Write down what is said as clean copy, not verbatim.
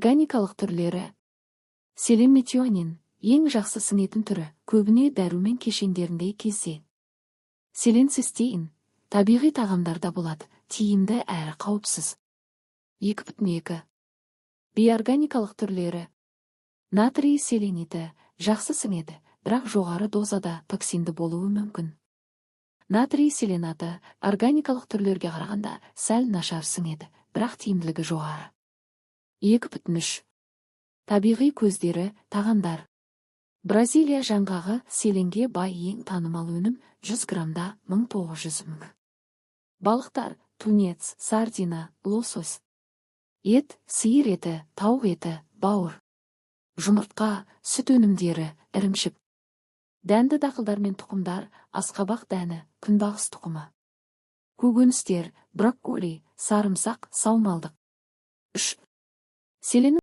Органикалық түрлері. Селен метионин, ең жақсы сіңетін түрі, көбіне дәрумен кешендерінде кездеседі. Селен цистеин, табиғи тағамдарда болады, тиімді әрі қауіпсіз. 2,2. Бейорганикалық түрлері. Натрий селениті, жақсы сіңеді, бірақ жоғары дозада токсинді болуы мүмкін. Натрий селенаты органикалық түрлерге қарағанда сәл нашар сіңеді, бірақ тиімділігі жоғары. 2,3. Табиғи көздері, тағамдар. Бразилия жаңғағы селенге бай ең танымал өнім 100 грамда 1900 мың. Балықтар, тунец, сардина, лосось. Ет, сиыр еті, тауық еті, бауыр. Жұмыртқа, сүт өнімдері, ірімшік. Дәнді дақылдар мен тұқымдар, асқабақ дәні, күнбағыс тұқымы. Көкөністер, брокколи, сарымсақ, саумалдық. 3. Селенің